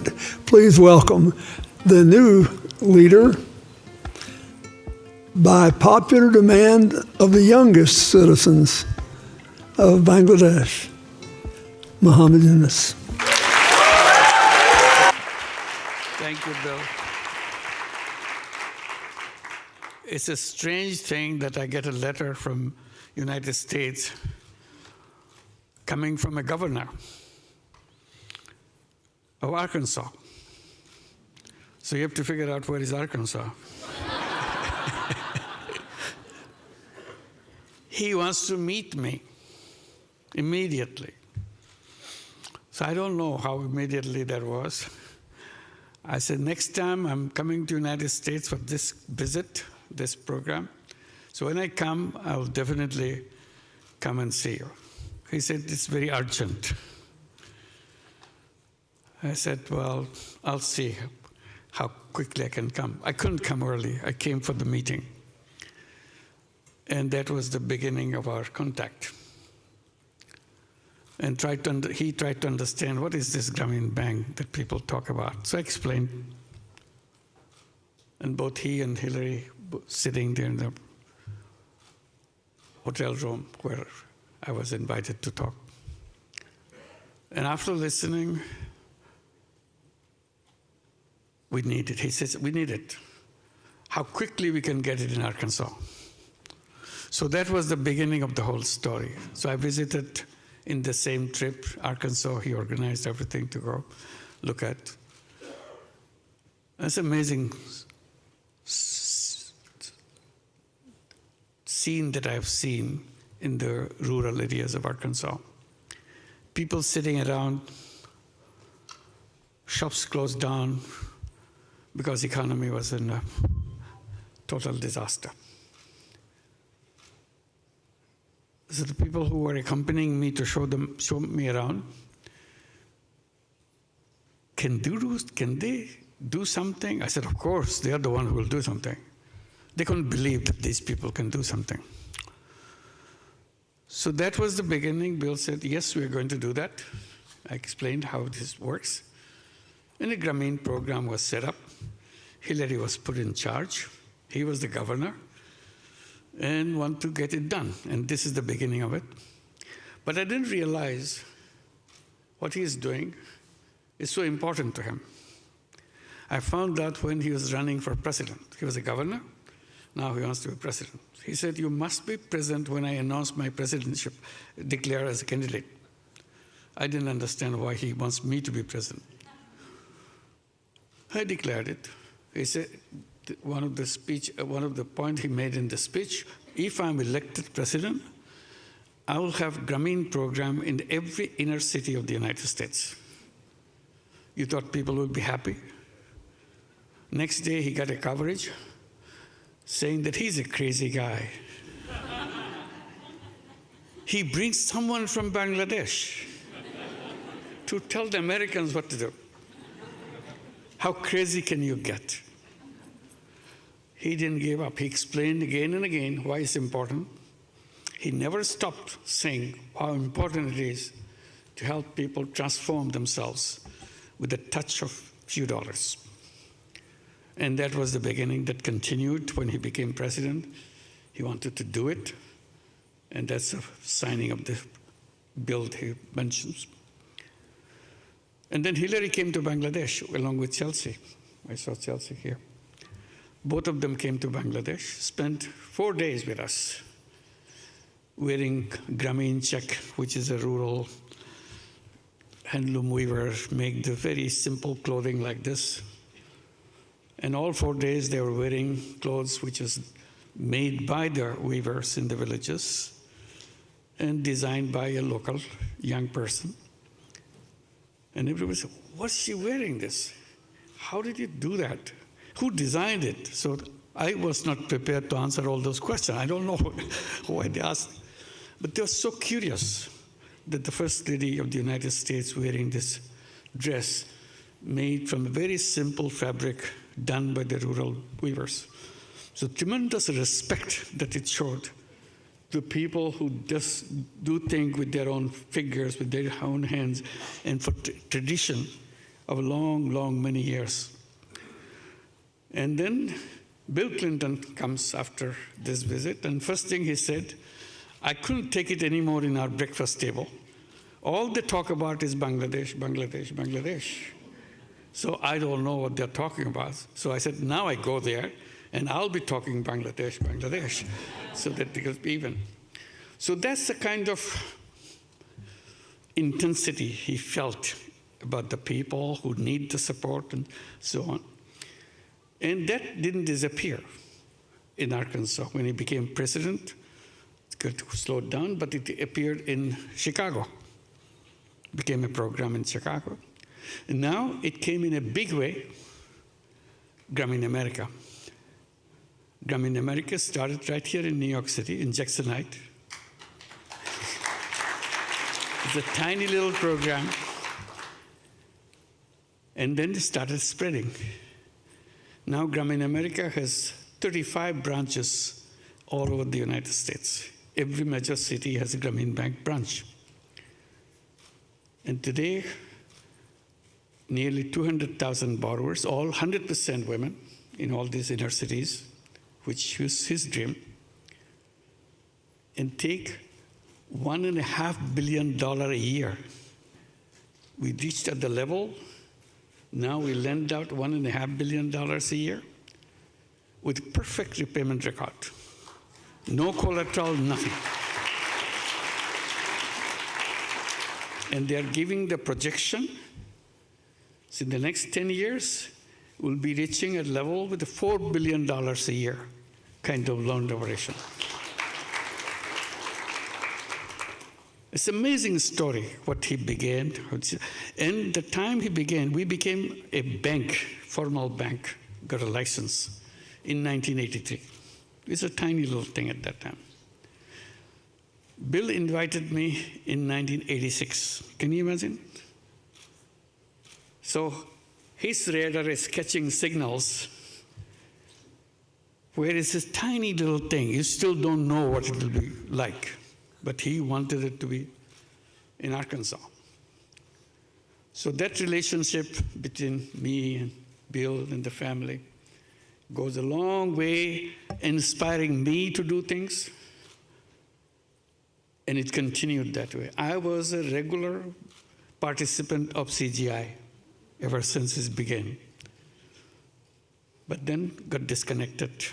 Mohammad. Please welcome the new leader, by popular demand of the youngest citizens of Bangladesh, Mohammad Younus. Thank you, Bill. It's a strange thing that I get a letter from United States coming from a governor of Arkansas. So you have to figure out where is Arkansas. He wants to meet me immediately. So I don't know how immediately that was. I said, next time I'm coming to United States for this visit, this program. So when I come, I'll definitely come and see you. He said, it's very urgent. I said, well, I'll see how quickly I can come. I couldn't come early. I came for the meeting. And that was the beginning of our contact. And he tried to understand, what is this Grameen Bank that people talk about? So I explained. And both he and Hillary sitting there in the hotel room where I was invited to talk. And after listening, we need it. He says, we need it. How quickly we can get it in Arkansas. So that was the beginning of the whole story. So I visited in the same trip, Arkansas. He organized everything to go look at. That's amazing scene that I've seen in the rural areas of Arkansas. People sitting around, shops closed down because the economy was in a total disaster. So the people who were accompanying me to show me around, can they do something? I said, of course, they are the one who will do something. They couldn't believe that these people can do something. So that was the beginning. Bill said, yes, we're going to do that. I explained how this works. And the Grameen program was set up. Hillary was put in charge. He was the governor. And want to get it done. And this is the beginning of it. But I didn't realize what he is doing is so important to him. I found out when he was running for president. He was a governor. Now he wants to be president. He said, you must be present when I announce my presidentship, declare as a candidate. I didn't understand why he wants me to be president. I declared it. He said, one of the points he made in the speech, if I'm elected president, I will have Grameen program in every inner city of the United States. You thought people would be happy? Next day, he got a coverage saying that he's a crazy guy. He brings someone from Bangladesh to tell the Americans what to do. How crazy can you get? He didn't give up. He explained again and again why it's important. He never stopped saying how important it is to help people transform themselves with a touch of few dollars. And that was the beginning that continued when he became president. He wanted to do it. And that's the signing of the bill he mentions. And then Hillary came to Bangladesh along with Chelsea. I saw Chelsea here. Both of them came to Bangladesh, spent 4 days with us, wearing Grameen check, which is a rural handloom weaver, make the very simple clothing like this. And all 4 days they were wearing clothes which was made by the weavers in the villages and designed by a local young person. And everybody said, what's she wearing this? How did you do that? Who designed it? So I was not prepared to answer all those questions. I don't know why they asked. But they were so curious that the First Lady of the United States wearing this dress made from a very simple fabric done by the rural weavers. So tremendous respect that it showed to people who just do things with their own fingers, with their own hands, and for tradition. of long, many years. And then Bill Clinton comes after this visit, and first thing he said, I couldn't take it anymore in our breakfast table. All they talk about is Bangladesh, Bangladesh, Bangladesh. So I don't know what they're talking about. So I said, now I go there, and I'll be talking Bangladesh, Bangladesh, so that it will be even. So that's the kind of intensity he felt about the people who need the support and so on. And that didn't disappear in Arkansas. When he became president, it got slowed down, but it appeared in Chicago. Became a program in Chicago. And now it came in a big way, Grameen America. Grameen America started right here in New York City, in Jackson Heights. It's a tiny little program. And then it started spreading. Now Grameen America has 35 branches all over the United States. Every major city has a Grameen Bank branch. And today, nearly 200,000 borrowers, all 100% women in all these inner cities, which was his dream, and take $1.5 billion a year. We reached at the level, now we lend out $1.5 billion a year with perfect repayment record. No collateral, nothing. And they are giving the projection, so in the next 10 years, we'll be reaching a level with $4 billion a year kind of loan duration. It's an amazing story, what he began. And the time he began, we became a bank, formal bank, got a license in 1983. It's a tiny little thing at that time. Bill invited me in 1986. Can you imagine? So his radar is catching signals where it's this tiny little thing. You still don't know what it will be like. But he wanted it to be in Arkansas. So that relationship between me and Bill and the family goes a long way, inspiring me to do things. And it continued that way. I was a regular participant of CGI ever since it began. But then got disconnected.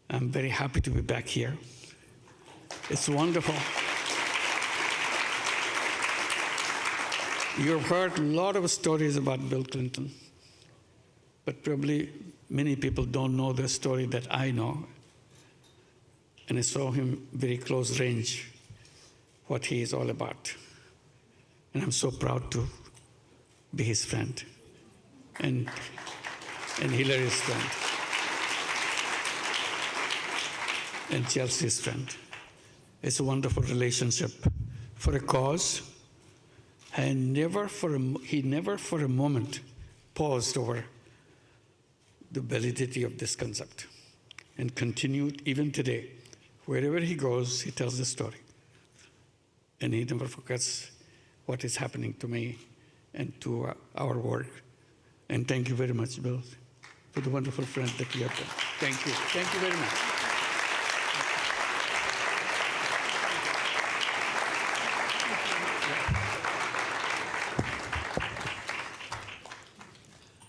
I'm very happy to be back here. It's wonderful. You've heard a lot of stories about Bill Clinton, but probably many people don't know the story that I know. And I saw him very close range, what he is all about. And I'm so proud to be his friend and Hillary's friend and Chelsea's friend. It's a wonderful relationship for a cause, and he never for a moment paused over the validity of this concept and continued even today. Wherever he goes, he tells the story. And he never forgets what is happening to me and to our work. And thank you very much, Bill, for the wonderful friend that you have been. Thank you. Thank you very much.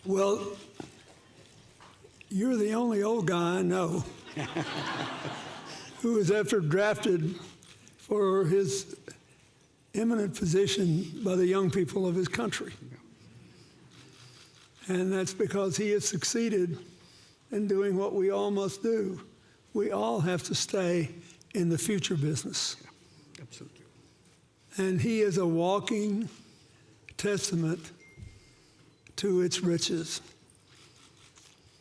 Well, you're the only old guy I know who was ever drafted for his eminent position by the young people of his country. And that's because he has succeeded in doing what we all must do. We all have to stay in the future business. Yeah, absolutely. And he is a walking testament to its riches.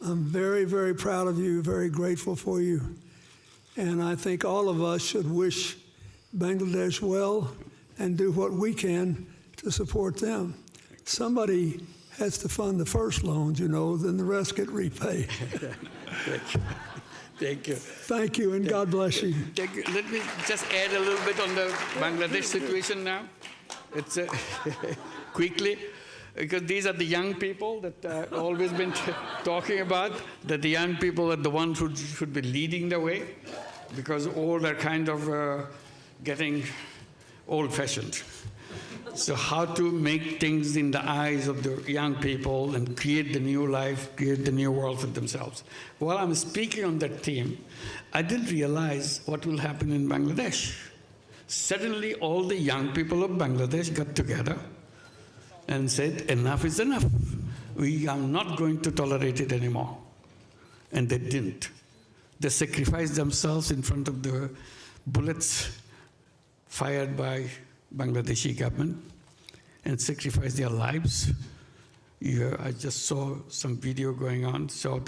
I'm very, very proud of you, very grateful for you. And I think all of us should wish Bangladesh well and do what we can to support them. Somebody has to fund the first loans, you know, then the rest get repaid. Thank you. Thank you. Thank you, and God bless you. Thank you. Let me just add a little bit on the Bangladesh situation now. It's quickly. because these are the young people that I've always been talking about, that the young people are the ones who should be leading the way, because all are kind of getting old-fashioned. So how to make things in the eyes of the young people and create the new life, create the new world for themselves. While I'm speaking on that theme, I didn't realize what will happen in Bangladesh. Suddenly, all the young people of Bangladesh got together and said, enough is enough. We are not going to tolerate it anymore. And they didn't. They sacrificed themselves in front of the bullets fired by Bangladeshi government and sacrificed their lives. Yeah, I just saw some video going on. So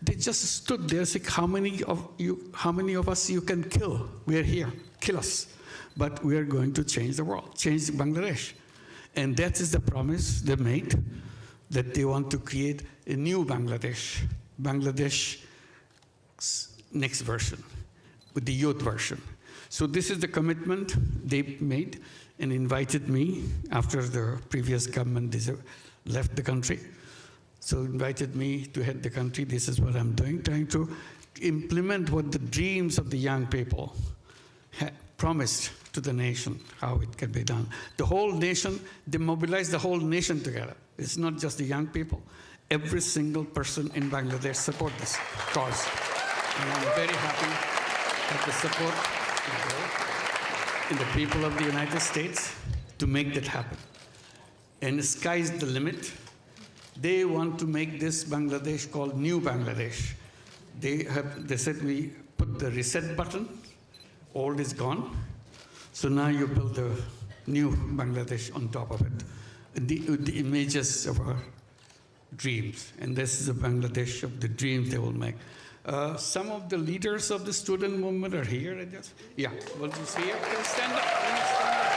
they just stood there, said, how many of us you can kill? We are here, kill us. But we are going to change the world, change Bangladesh. And that is the promise they made, that they want to create a new Bangladesh, Bangladesh next version, with the youth version. So this is the commitment they made and invited me after the previous government left the country. So invited me to head the country. This is what I'm doing, trying to implement what the dreams of the young people promised to the nation, how it can be done. The whole nation, they mobilized the whole nation together. It's not just the young people. Every single person in Bangladesh support this cause. And I'm very happy at the support in the people of the United States to make that happen. And the sky's the limit. They want to make this Bangladesh called New Bangladesh. They said we put the reset button, old is gone. So now you build a new Bangladesh on top of it. The images of our dreams. And this is a Bangladesh of the dreams they will make. Some of the leaders of the student movement are here. Yeah, well, you see here? Can you stand up? Can you stand up?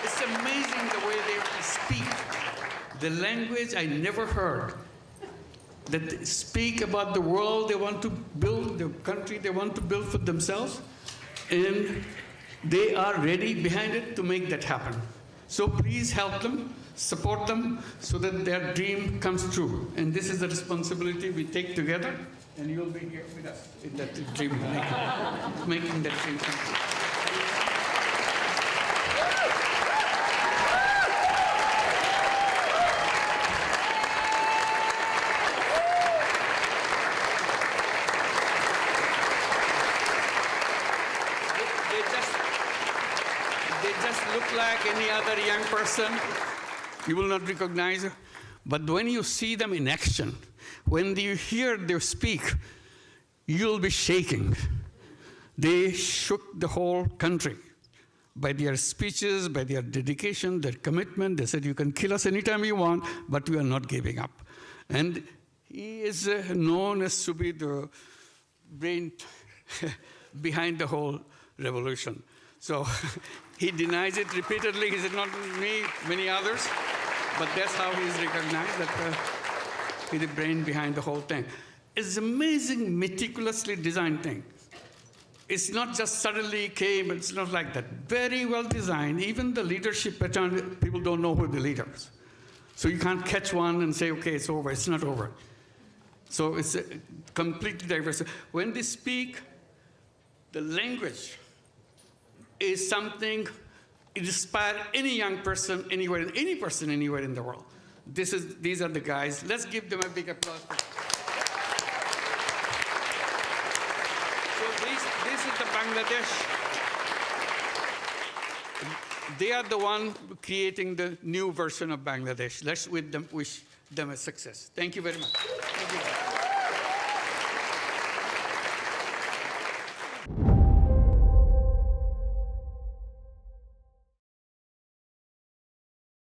It's amazing the way they speak. The language I never heard. That speak about the world they want to build, the country they want to build for themselves, and they are ready behind it to make that happen. So please help them, support them, so that their dream comes true. And this is the responsibility we take together, and you'll be here with us in that dream making that dream come true. Like any other young person, you will not recognize it. But when you see them in action, when you hear them speak, you'll be shaking. They shook the whole country by their speeches, by their dedication, their commitment. They said, you can kill us anytime you want, but we are not giving up. And he is known as to be the brain behind the whole revolution. So he denies it repeatedly. He said, not me, many others. But that's how he is recognized, that he's the brain behind the whole thing. It's an amazing, meticulously designed thing. It's not just suddenly came, it's not like that. Very well designed. Even the leadership pattern, people don't know who the leaders. So you can't catch one and say, okay, it's over. It's not over. So it's completely diverse. When they speak, the language is something it inspires any young person anywhere, any person anywhere in the world. These are the guys. Let's give them a big applause. So this is the Bangladesh. They are the one creating the new version of Bangladesh. Let's wish them a success. Thank you very much.